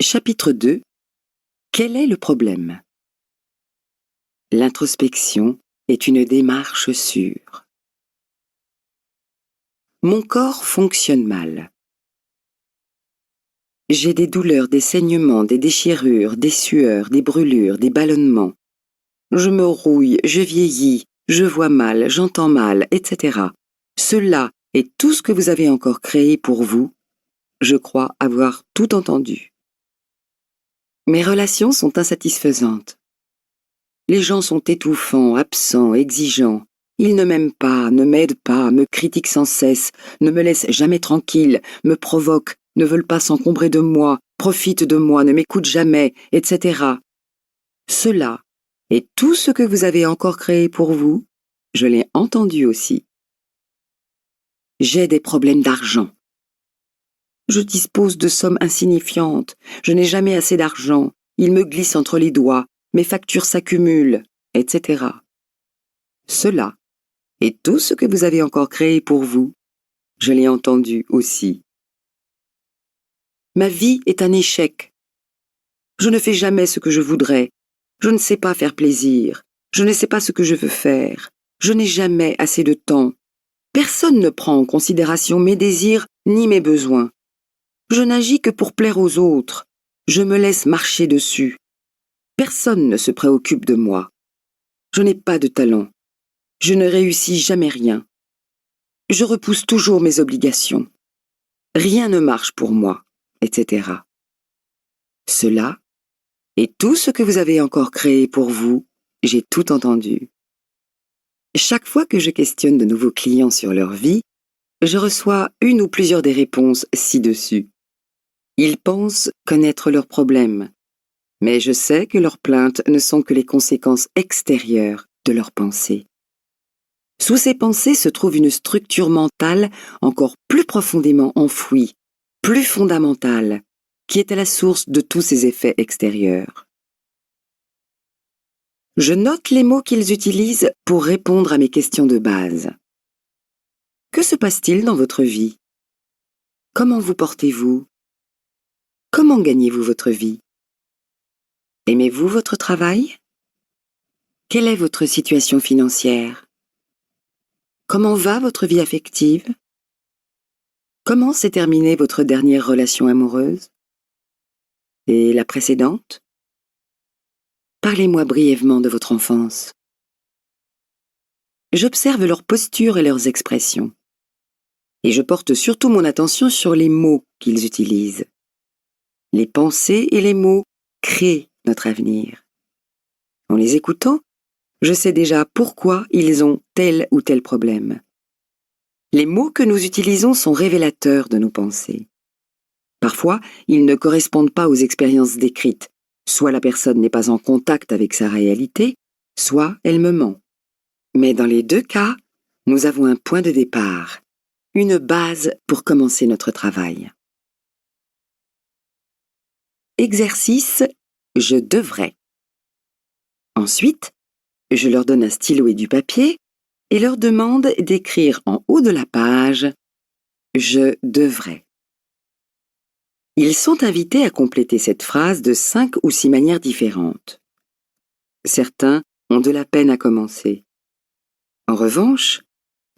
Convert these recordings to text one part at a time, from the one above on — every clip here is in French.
Chapitre 2. Quel est le problème? L'introspection est une démarche sûre. Mon corps fonctionne mal. J'ai des douleurs, des saignements, des déchirures, des sueurs, des brûlures, des ballonnements. Je me rouille, je vieillis, je vois mal, j'entends mal, etc. Cela est tout ce que vous avez encore créé pour vous. Je crois avoir tout entendu. Mes relations sont insatisfaisantes. Les gens sont étouffants, absents, exigeants. Ils ne m'aiment pas, ne m'aident pas, me critiquent sans cesse, ne me laissent jamais tranquille, me provoquent, ne veulent pas s'encombrer de moi, profitent de moi, ne m'écoutent jamais, etc. Cela est tout ce que vous avez encore créé pour vous. Je l'ai entendu aussi. J'ai des problèmes d'argent. Je dispose de sommes insignifiantes. Je n'ai jamais assez d'argent. Il me glisse entre les doigts. Mes factures s'accumulent, etc. Cela est tout ce que vous avez encore créé pour vous. Je l'ai entendu aussi. Ma vie est un échec. Je ne fais jamais ce que je voudrais. Je ne sais pas faire plaisir. Je ne sais pas ce que je veux faire. Je n'ai jamais assez de temps. Personne ne prend en considération mes désirs ni mes besoins. Je n'agis que pour plaire aux autres. Je me laisse marcher dessus. Personne ne se préoccupe de moi. Je n'ai pas de talent. Je ne réussis jamais rien. Je repousse toujours mes obligations. Rien ne marche pour moi, etc. Cela est tout ce que vous avez encore créé pour vous. J'ai tout entendu. Chaque fois que je questionne de nouveaux clients sur leur vie, je reçois une ou plusieurs des réponses ci-dessus. Ils pensent connaître leurs problèmes, mais je sais que leurs plaintes ne sont que les conséquences extérieures de leurs pensées. Sous ces pensées se trouve une structure mentale encore plus profondément enfouie, plus fondamentale, qui est à la source de tous ces effets extérieurs. Je note les mots qu'ils utilisent pour répondre à mes questions de base. Que se passe-t-il dans votre vie? Comment vous portez-vous? Comment gagnez-vous votre vie? Aimez-vous votre travail? Quelle est votre situation financière? Comment va votre vie affective? Comment s'est terminée votre dernière relation amoureuse? Et la précédente? Parlez-moi brièvement de votre enfance. J'observe leur posture et leurs expressions. Et je porte surtout mon attention sur les mots qu'ils utilisent. Les pensées et les mots créent notre avenir. En les écoutant, je sais déjà pourquoi ils ont tel ou tel problème. Les mots que nous utilisons sont révélateurs de nos pensées. Parfois, ils ne correspondent pas aux expériences décrites. Soit la personne n'est pas en contact avec sa réalité, soit elle me ment. Mais dans les deux cas, nous avons un point de départ, une base pour commencer notre travail. Exercice, je devrais. Ensuite, je leur donne un stylo et du papier et leur demande d'écrire en haut de la page « Je devrais ». Ils sont invités à compléter cette phrase de 5 ou 6 manières différentes. Certains ont de la peine à commencer. En revanche,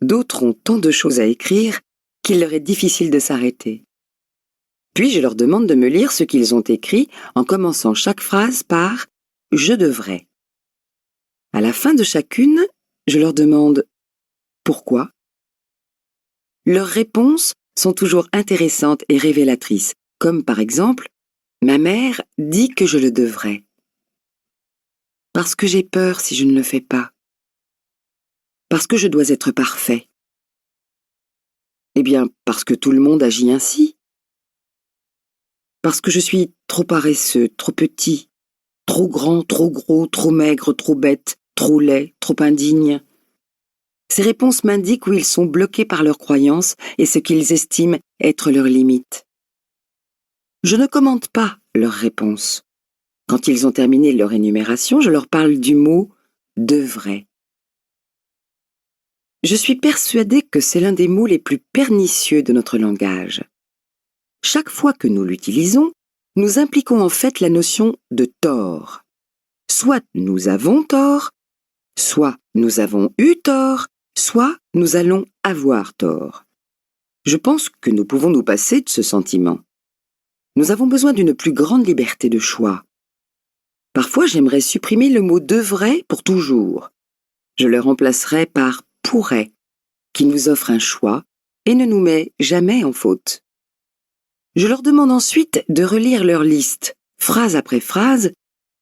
d'autres ont tant de choses à écrire qu'il leur est difficile de s'arrêter. Puis je leur demande de me lire ce qu'ils ont écrit en commençant chaque phrase par « Je devrais ». À la fin de chacune, je leur demande « Pourquoi ?» Leurs réponses sont toujours intéressantes et révélatrices, comme par exemple « Ma mère dit que je le devrais. » Parce que j'ai peur si je ne le fais pas. Parce que je dois être parfait. Eh bien, parce que tout le monde agit ainsi. Parce que je suis trop paresseux, trop petit, trop grand, trop gros, trop maigre, trop bête, trop laid, trop indigne. Ces réponses m'indiquent où ils sont bloqués par leurs croyances et ce qu'ils estiment être leurs limites. Je ne commente pas leurs réponses. Quand ils ont terminé leur énumération, je leur parle du mot « devrait ». Je suis persuadée que c'est l'un des mots les plus pernicieux de notre langage. Chaque fois que nous l'utilisons, nous impliquons en fait la notion de tort. Soit nous avons tort, soit nous avons eu tort, soit nous allons avoir tort. Je pense que nous pouvons nous passer de ce sentiment. Nous avons besoin d'une plus grande liberté de choix. Parfois, j'aimerais supprimer le mot « devrait » pour toujours. Je le remplacerai par « pourrait », qui nous offre un choix et ne nous met jamais en faute. Je leur demande ensuite de relire leur liste, phrase après phrase,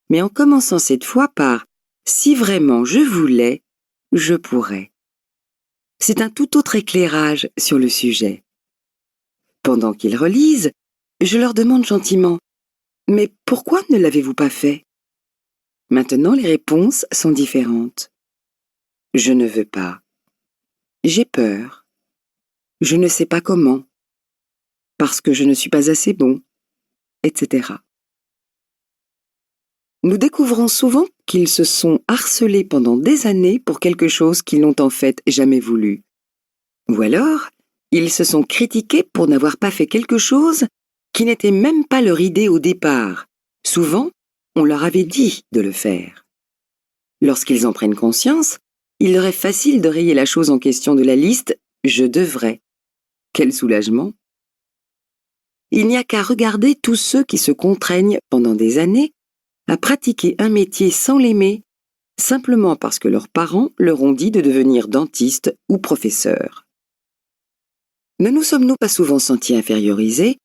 mais en commençant cette fois par « si vraiment je voulais, je pourrais ». C'est un tout autre éclairage sur le sujet. Pendant qu'ils relisent, je leur demande gentiment « mais pourquoi ne l'avez-vous pas fait ?» Maintenant, les réponses sont différentes. Je ne veux pas. J'ai peur. Je ne sais pas comment. Parce que je ne suis pas assez bon, etc. Nous découvrons souvent qu'ils se sont harcelés pendant des années pour quelque chose qu'ils n'ont en fait jamais voulu. Ou alors, ils se sont critiqués pour n'avoir pas fait quelque chose qui n'était même pas leur idée au départ. Souvent, on leur avait dit de le faire. Lorsqu'ils en prennent conscience, il leur est facile de rayer la chose en question de la liste « je devrais ». Quel soulagement! Il n'y a qu'à regarder tous ceux qui se contraignent pendant des années à pratiquer un métier sans l'aimer, simplement parce que leurs parents leur ont dit de devenir dentiste ou professeur. Ne nous sommes-nous pas souvent sentis infériorisés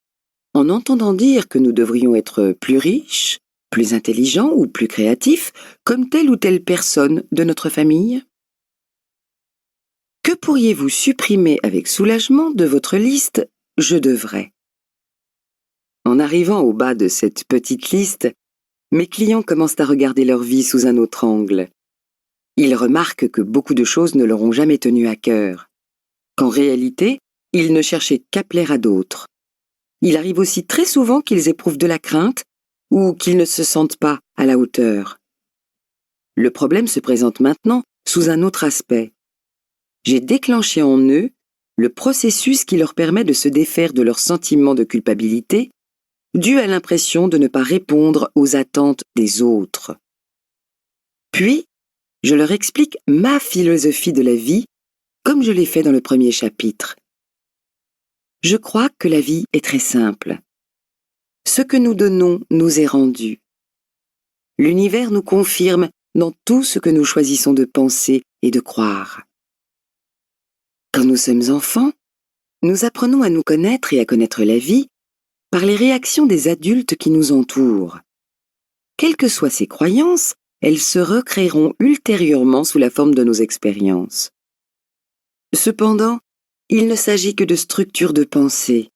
en entendant dire que nous devrions être plus riches, plus intelligents ou plus créatifs, comme telle ou telle personne de notre famille? Que pourriez-vous supprimer avec soulagement de votre liste « je devrais » ? En arrivant au bas de cette petite liste, mes clients commencent à regarder leur vie sous un autre angle. Ils remarquent que beaucoup de choses ne leur ont jamais tenu à cœur, qu'en réalité, ils ne cherchaient qu'à plaire à d'autres. Il arrive aussi très souvent qu'ils éprouvent de la crainte ou qu'ils ne se sentent pas à la hauteur. Le problème se présente maintenant sous un autre aspect. J'ai déclenché en eux le processus qui leur permet de se défaire de leur sentiment de culpabilité dû à l'impression de ne pas répondre aux attentes des autres. Puis, je leur explique ma philosophie de la vie, comme je l'ai fait dans le premier chapitre. Je crois que la vie est très simple. Ce que nous donnons nous est rendu. L'univers nous confirme dans tout ce que nous choisissons de penser et de croire. Quand nous sommes enfants, nous apprenons à nous connaître et à connaître la vie par les réactions des adultes qui nous entourent. Quelles que soient ces croyances, elles se recréeront ultérieurement sous la forme de nos expériences. Cependant, il ne s'agit que de structures de pensée,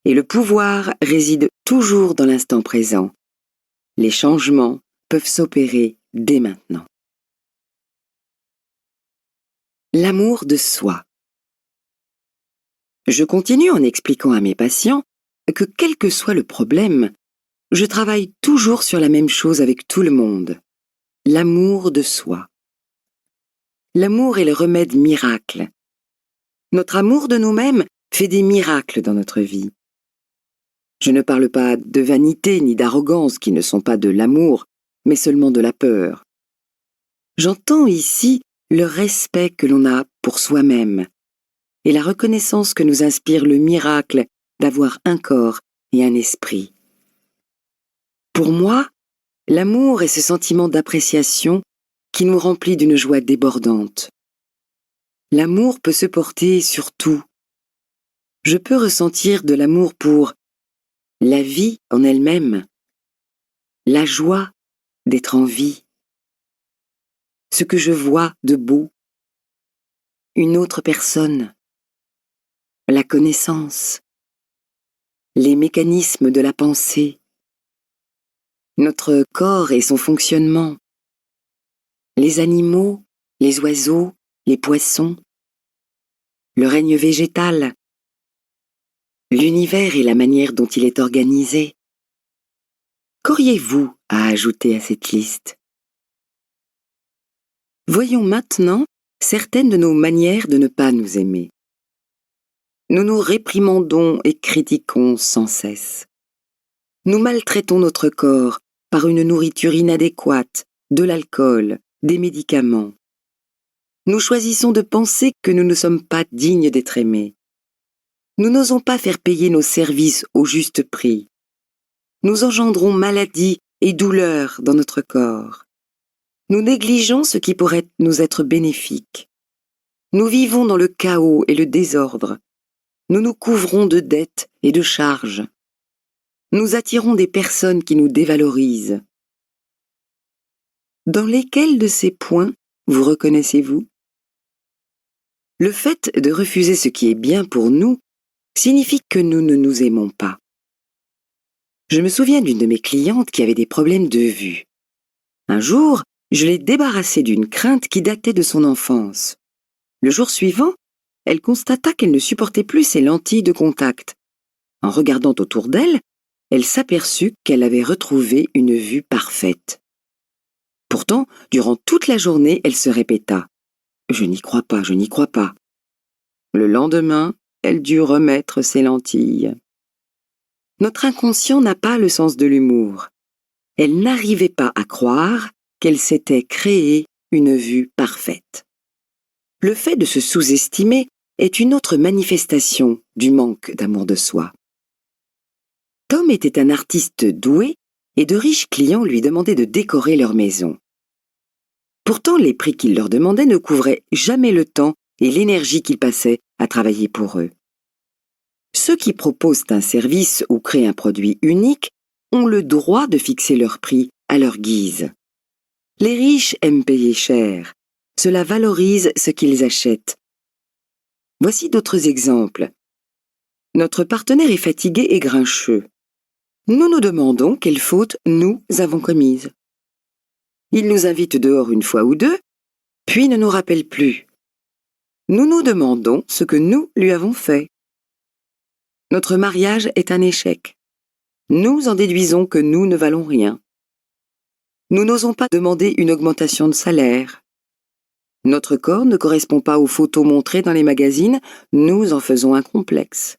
et le pouvoir réside toujours dans l'instant présent. Les changements peuvent s'opérer dès maintenant. L'amour de soi. Je continue en expliquant à mes patients que quel que soit le problème, je travaille toujours sur la même chose avec tout le monde. L'amour de soi. L'amour est le remède miracle. Notre amour de nous-mêmes fait des miracles dans notre vie. Je ne parle pas de vanité ni d'arrogance qui ne sont pas de l'amour, mais seulement de la peur. J'entends ici le respect que l'on a pour soi-même et la reconnaissance que nous inspire le miracle d'avoir un corps et un esprit. Pour moi, l'amour est ce sentiment d'appréciation qui nous remplit d'une joie débordante. L'amour peut se porter sur tout. Je peux ressentir de l'amour pour la vie en elle-même, la joie d'être en vie, ce que je vois de beau, une autre personne, la connaissance, les mécanismes de la pensée, notre corps et son fonctionnement, les animaux, les oiseaux, les poissons, le règne végétal, l'univers et la manière dont il est organisé. Qu'auriez-vous à ajouter à cette liste? Voyons maintenant certaines de nos manières de ne pas nous aimer. Nous nous réprimandons et critiquons sans cesse. Nous maltraitons notre corps par une nourriture inadéquate, de l'alcool, des médicaments. Nous choisissons de penser que nous ne sommes pas dignes d'être aimés. Nous n'osons pas faire payer nos services au juste prix. Nous engendrons maladie et douleur dans notre corps. Nous négligeons ce qui pourrait nous être bénéfique. Nous vivons dans le chaos et le désordre. Nous nous couvrons de dettes et de charges. Nous attirons des personnes qui nous dévalorisent. Dans lesquels de ces points vous reconnaissez-vous? Le fait de refuser ce qui est bien pour nous signifie que nous ne nous aimons pas. Je me souviens d'une de mes clientes qui avait des problèmes de vue. Un jour, je l'ai débarrassée d'une crainte qui datait de son enfance. Le jour suivant, elle constata qu'elle ne supportait plus ses lentilles de contact. En regardant autour d'elle, elle s'aperçut qu'elle avait retrouvé une vue parfaite. Pourtant, durant toute la journée, elle se répéta « Je n'y crois pas, je n'y crois pas ». Le lendemain, elle dut remettre ses lentilles. Notre inconscient n'a pas le sens de l'humour. Elle n'arrivait pas à croire qu'elle s'était créée une vue parfaite. Le fait de se sous-estimer est une autre manifestation du manque d'amour de soi. Tom était un artiste doué et de riches clients lui demandaient de décorer leur maison. Pourtant, les prix qu'il leur demandait ne couvraient jamais le temps et l'énergie qu'il passait à travailler pour eux. Ceux qui proposent un service ou créent un produit unique ont le droit de fixer leur prix à leur guise. Les riches aiment payer cher. Cela valorise ce qu'ils achètent. Voici d'autres exemples. Notre partenaire est fatigué et grincheux. Nous nous demandons quelle faute nous avons commise. Il nous invite dehors une fois ou deux, puis ne nous rappelle plus. Nous nous demandons ce que nous lui avons fait. Notre mariage est un échec. Nous en déduisons que nous ne valons rien. Nous n'osons pas demander une augmentation de salaire. Notre corps ne correspond pas aux photos montrées dans les magazines, nous en faisons un complexe.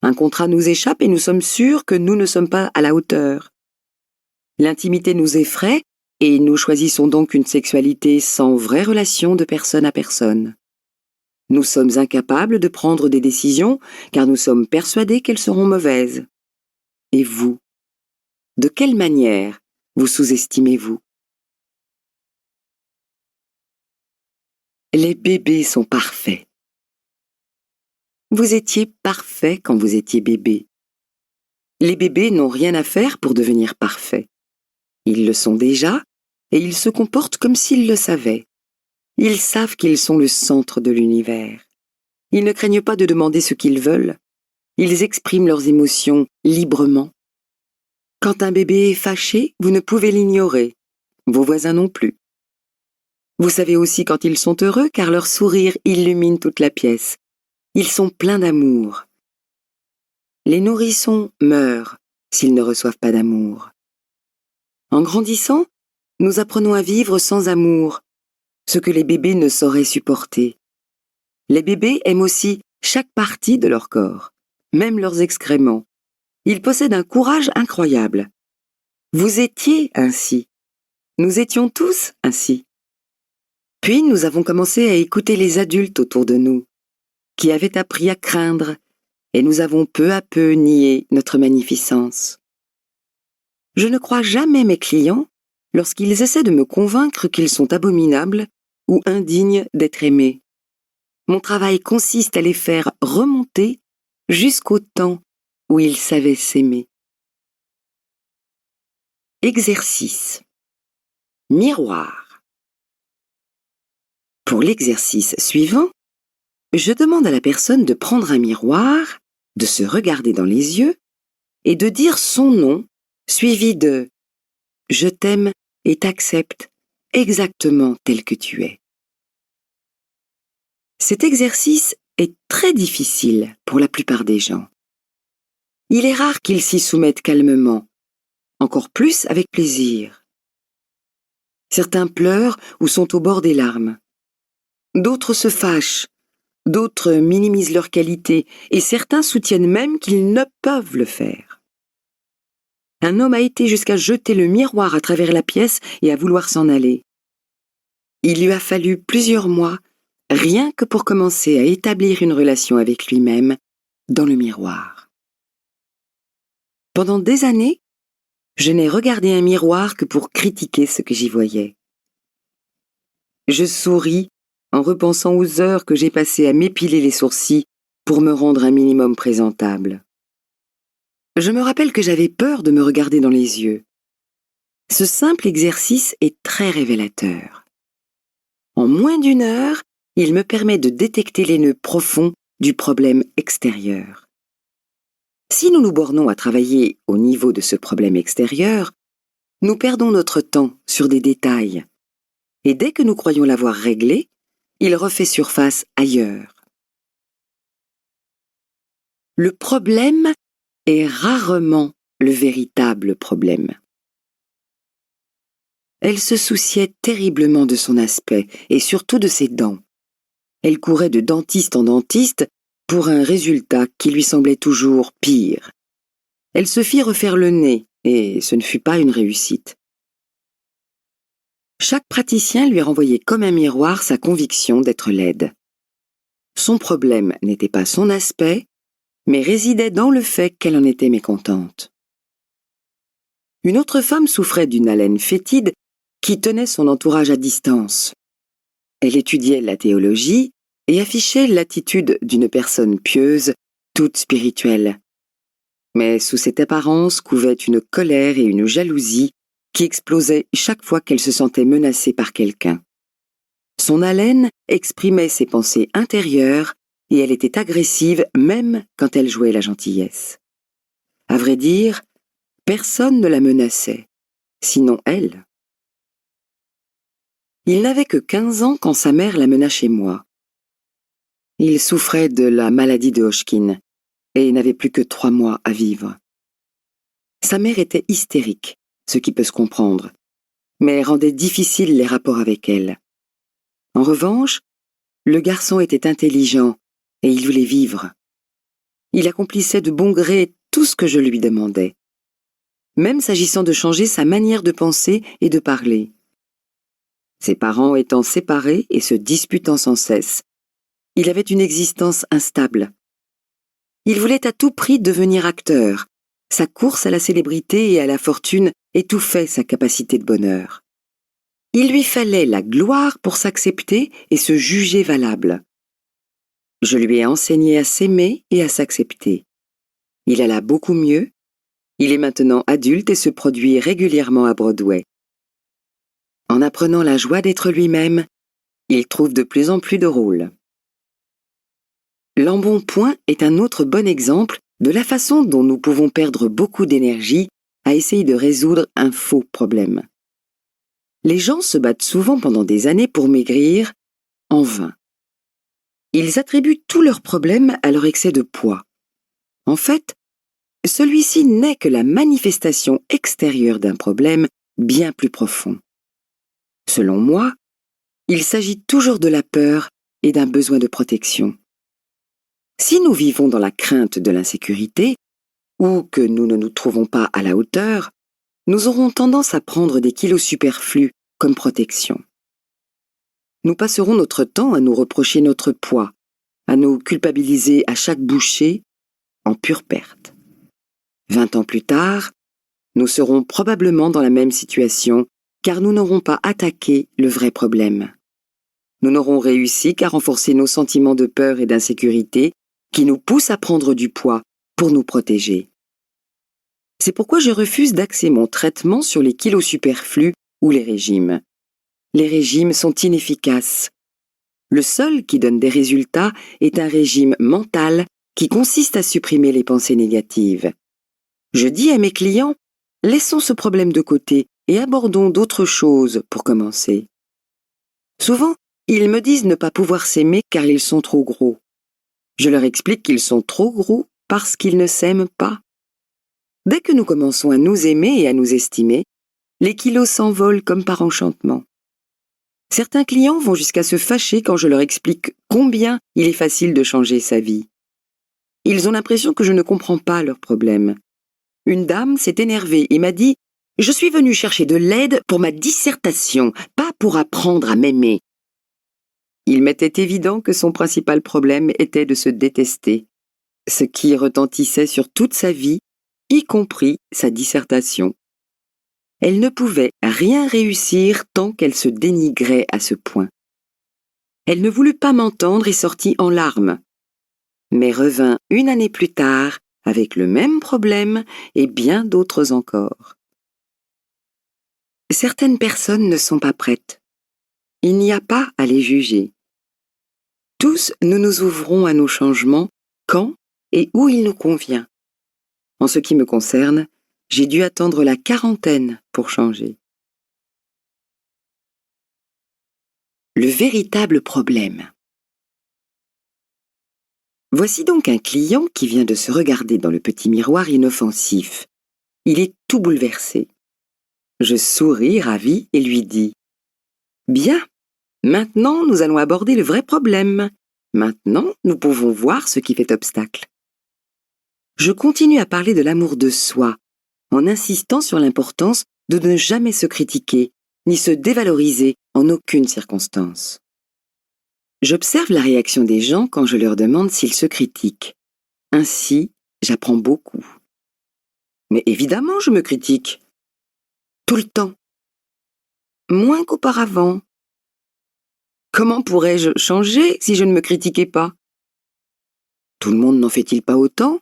Un contrat nous échappe et nous sommes sûrs que nous ne sommes pas à la hauteur. L'intimité nous effraie et nous choisissons donc une sexualité sans vraie relation de personne à personne. Nous sommes incapables de prendre des décisions car nous sommes persuadés qu'elles seront mauvaises. Et vous? De quelle manière vous sous-estimez-vous? Les bébés sont parfaits. Vous étiez parfait quand vous étiez bébé. Les bébés n'ont rien à faire pour devenir parfaits. Ils le sont déjà et ils se comportent comme s'ils le savaient. Ils savent qu'ils sont le centre de l'univers. Ils ne craignent pas de demander ce qu'ils veulent. Ils expriment leurs émotions librement. Quand un bébé est fâché, vous ne pouvez l'ignorer. Vos voisins non plus. Vous savez aussi quand ils sont heureux car leur sourire illumine toute la pièce. Ils sont pleins d'amour. Les nourrissons meurent s'ils ne reçoivent pas d'amour. En grandissant, nous apprenons à vivre sans amour, ce que les bébés ne sauraient supporter. Les bébés aiment aussi chaque partie de leur corps, même leurs excréments. Ils possèdent un courage incroyable. Vous étiez ainsi. Nous étions tous ainsi. Puis nous avons commencé à écouter les adultes autour de nous, qui avaient appris à craindre, et nous avons peu à peu nié notre magnificence. Je ne crois jamais mes clients lorsqu'ils essaient de me convaincre qu'ils sont abominables ou indignes d'être aimés. Mon travail consiste à les faire remonter jusqu'au temps où ils savaient s'aimer. Exercice. Miroir. Pour l'exercice suivant, je demande à la personne de prendre un miroir, de se regarder dans les yeux et de dire son nom suivi de « Je t'aime et t'accepte exactement tel que tu es ». Cet exercice est très difficile pour la plupart des gens. Il est rare qu'ils s'y soumettent calmement, encore plus avec plaisir. Certains pleurent ou sont au bord des larmes. D'autres se fâchent, d'autres minimisent leurs qualités et certains soutiennent même qu'ils ne peuvent le faire. Un homme a été jusqu'à jeter le miroir à travers la pièce et à vouloir s'en aller. Il lui a fallu plusieurs mois, rien que pour commencer à établir une relation avec lui-même dans le miroir. Pendant des années, je n'ai regardé un miroir que pour critiquer ce que j'y voyais. Je souris en repensant aux heures que j'ai passées à m'épiler les sourcils pour me rendre un minimum présentable. Je me rappelle que j'avais peur de me regarder dans les yeux. Ce simple exercice est très révélateur. En moins d'une heure, il me permet de détecter les nœuds profonds du problème extérieur. Si nous nous bornons à travailler au niveau de ce problème extérieur, nous perdons notre temps sur des détails. Et dès que nous croyons l'avoir réglé, il refait surface ailleurs. Le problème est rarement le véritable problème. Elle se souciait terriblement de son aspect et surtout de ses dents. Elle courait de dentiste en dentiste pour un résultat qui lui semblait toujours pire. Elle se fit refaire le nez et ce ne fut pas une réussite. Chaque praticien lui renvoyait comme un miroir sa conviction d'être laide. Son problème n'était pas son aspect, mais résidait dans le fait qu'elle en était mécontente. Une autre femme souffrait d'une haleine fétide qui tenait son entourage à distance. Elle étudiait la théologie et affichait l'attitude d'une personne pieuse, toute spirituelle. Mais sous cette apparence couvaient une colère et une jalousie qui explosaient chaque fois qu'elle se sentait menacée par quelqu'un. Son haleine exprimait ses pensées intérieures et elle était agressive même quand elle jouait la gentillesse. À vrai dire, personne ne la menaçait, sinon elle. Il n'avait que 15 ans quand sa mère l'amena chez moi. Il souffrait de la maladie de Hodgkin et n'avait plus que 3 mois à vivre. Sa mère était hystérique, ce qui peut se comprendre, mais rendait difficiles les rapports avec elle. En revanche, le garçon était intelligent et il voulait vivre. Il accomplissait de bon gré tout ce que je lui demandais, même s'agissant de changer sa manière de penser et de parler. Ses parents étant séparés et se disputant sans cesse, il avait une existence instable. Il voulait à tout prix devenir acteur. Sa course à la célébrité et à la fortune étouffait sa capacité de bonheur. Il lui fallait la gloire pour s'accepter et se juger valable. Je lui ai enseigné à s'aimer et à s'accepter. Il alla beaucoup mieux. Il est maintenant adulte et se produit régulièrement à Broadway. En apprenant la joie d'être lui-même, il trouve de plus en plus de rôles. L'embonpoint est un autre bon exemple de la façon dont nous pouvons perdre beaucoup d'énergie à essayer de résoudre un faux problème. Les gens se battent souvent pendant des années pour maigrir, en vain. Ils attribuent tous leurs problèmes à leur excès de poids. En fait, celui-ci n'est que la manifestation extérieure d'un problème bien plus profond. Selon moi, il s'agit toujours de la peur et d'un besoin de protection. Si nous vivons dans la crainte de l'insécurité, ou que nous ne nous trouvons pas à la hauteur, nous aurons tendance à prendre des kilos superflus comme protection. Nous passerons notre temps à nous reprocher notre poids, à nous culpabiliser à chaque bouchée, en pure perte. 20 ans plus tard, nous serons probablement dans la même situation, car nous n'aurons pas attaqué le vrai problème. Nous n'aurons réussi qu'à renforcer nos sentiments de peur et d'insécurité qui nous poussent à prendre du poids pour nous protéger. C'est pourquoi je refuse d'axer mon traitement sur les kilos superflus ou les régimes. Les régimes sont inefficaces. Le seul qui donne des résultats est un régime mental qui consiste à supprimer les pensées négatives. Je dis à mes clients, laissons ce problème de côté et abordons d'autres choses pour commencer. Souvent, ils me disent ne pas pouvoir s'aimer car ils sont trop gros. Je leur explique qu'ils sont trop gros parce qu'ils ne s'aiment pas. Dès que nous commençons à nous aimer et à nous estimer, les kilos s'envolent comme par enchantement. Certains clients vont jusqu'à se fâcher quand je leur explique combien il est facile de changer sa vie. Ils ont l'impression que je ne comprends pas leurs problèmes. Une dame s'est énervée et m'a dit « Je suis venue chercher de l'aide pour ma dissertation, pas pour apprendre à m'aimer. » Il m'était évident que son principal problème était de se détester, ce qui retentissait sur toute sa vie, y compris sa dissertation. Elle ne pouvait rien réussir tant qu'elle se dénigrait à ce point. Elle ne voulut pas m'entendre et sortit en larmes, mais revint une année plus tard avec le même problème et bien d'autres encore. Certaines personnes ne sont pas prêtes. Il n'y a pas à les juger. Tous, nous nous ouvrons à nos changements quand et où il nous convient. En ce qui me concerne, j'ai dû attendre la quarantaine pour changer. Le véritable problème. Voici donc un client qui vient de se regarder dans le petit miroir inoffensif. Il est tout bouleversé. Je souris ravi et lui dis « Bien, maintenant nous allons aborder le vrai problème. Maintenant nous pouvons voir ce qui fait obstacle. » Je continue à parler de l'amour de soi, en insistant sur l'importance de ne jamais se critiquer, ni se dévaloriser en aucune circonstance. J'observe la réaction des gens quand je leur demande s'ils se critiquent. Ainsi, j'apprends beaucoup. Mais évidemment, je me critique. Tout le temps. Moins qu'auparavant. Comment pourrais-je changer si je ne me critiquais pas? Tout le monde n'en fait-il pas autant?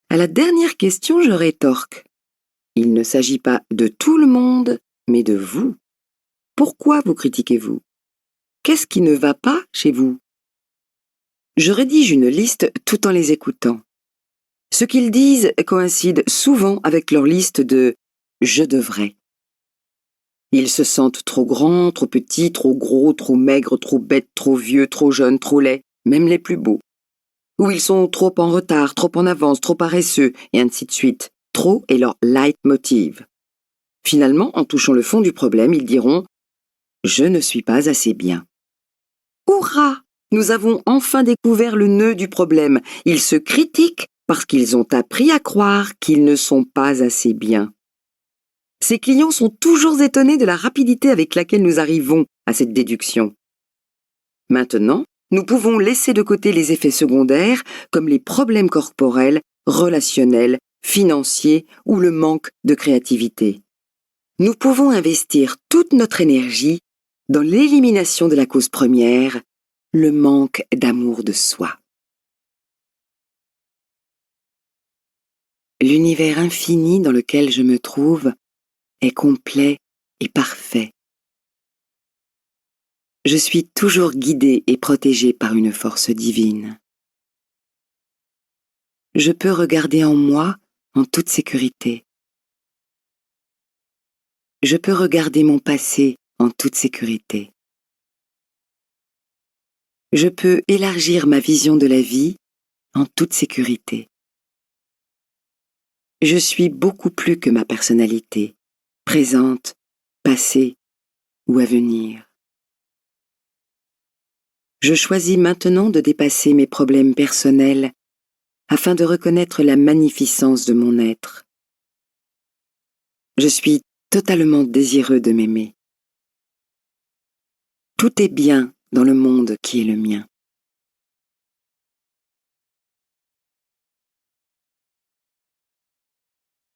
À la dernière question, je rétorque. Il ne s'agit pas de tout le monde, mais de vous. Pourquoi vous critiquez-vous? Qu'est-ce qui ne va pas chez vous? Je rédige une liste tout en les écoutant. Ce qu'ils disent coïncide souvent avec leur liste de « je devrais ». Ils se sentent trop grands, trop petits, trop gros, trop maigres, trop bêtes, trop vieux, trop jeunes, trop laids, même les plus beaux. Ou ils sont trop en retard, trop en avance, trop paresseux, et ainsi de suite. Trop est leur leitmotiv. Finalement, en touchant le fond du problème, ils diront « je ne suis pas assez bien ». Hurrah! Nous avons enfin découvert le nœud du problème. Ils se critiquent parce qu'ils ont appris à croire qu'ils ne sont pas assez bien. Ces clients sont toujours étonnés de la rapidité avec laquelle nous arrivons à cette déduction. Maintenant, nous pouvons laisser de côté les effets secondaires comme les problèmes corporels, relationnels, financiers ou le manque de créativité. Nous pouvons investir toute notre énergie dans l'élimination de la cause première, le manque d'amour de soi. L'univers infini dans lequel je me trouve est complet et parfait. Je suis toujours guidée et protégée par une force divine. Je peux regarder en moi en toute sécurité. Je peux regarder mon passé en toute sécurité. Je peux élargir ma vision de la vie en toute sécurité. Je suis beaucoup plus que ma personnalité, présente, passée ou à venir. Je choisis maintenant de dépasser mes problèmes personnels afin de reconnaître la magnificence de mon être. Je suis totalement désireux de m'aimer. Tout est bien dans le monde qui est le mien.